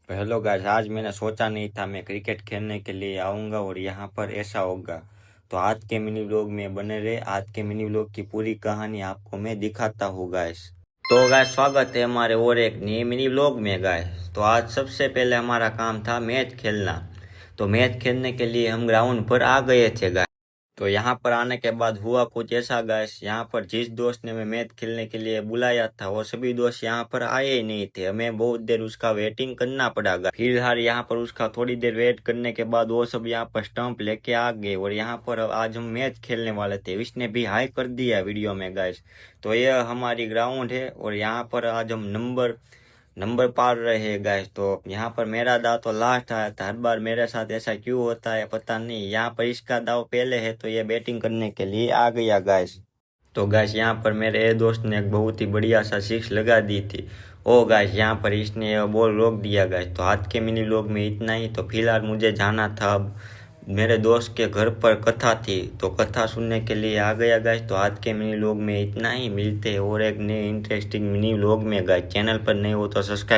Hello guys, आज मैंने सोचा नहीं था मैं क्रिकेट खेलने के लिए आऊँगा और यहाँ पर ऐसा होगा। तो आज के मिनी व्लॉग में बने रहे। आज के मिनी व्लॉग की पूरी कहानी आपको मैं दिखाता हूँ गाइस। तो गाइस, स्वागत है हमारे और एक नए मिनी व्लॉग में गाइस। तो आज सबसे पहले हमारा काम था मैच खेलना। तो मैच खेलने के लिए हम ग्राउंड पर आ गए थे गाइस। तो यहाँ पर आने के बाद हुआ कुछ ऐसा गाइस, यहाँ पर जिस दोस्त ने मैं मैच खेलने के लिए बुलाया था वो सभी दोस्त यहाँ पर आए ही नहीं थे। हमें बहुत देर उसका वेटिंग करना पड़ा गाइस। फिलहाल यहाँ पर उसका थोड़ी देर वेट करने के बाद वो सब यहाँ पर स्टंप लेके आ गए और यहाँ पर आज हम मैच खेलने वाले थे। इसने भी हाई कर दिया वीडियो में गाइस। तो यह हमारी ग्राउंड है और यहाँ पर आज हम नंबर पार रहे हैं गाइस। तो यहाँ पर मेरा दाव तो लास्ट आया था। हर बार मेरे साथ ऐसा क्यों होता है पता नहीं। यहाँ पर इसका दाव पहले है तो ये बैटिंग करने के लिए आ गया गाइस। तो गाइस, यहाँ पर मेरे दोस्त ने एक बहुत ही बढ़िया सा सिक्स लगा दी थी। ओ गाइस, यहाँ पर इसने बॉल रोक दिया गाइस। तो आज के मिनी व्लॉग में इतना ही। तो फिलहाल मुझे जाना था। अब मेरे दोस्त के घर पर कथा थी तो कथा सुनने के लिए आ गया गाइस। तो आज के मिनी व्लॉग में इतना ही। मिलते हैं और एक नए इंटरेस्टिंग मिनी व्लॉग में गाइस। चैनल पर नए हो तो सब्सक्राइब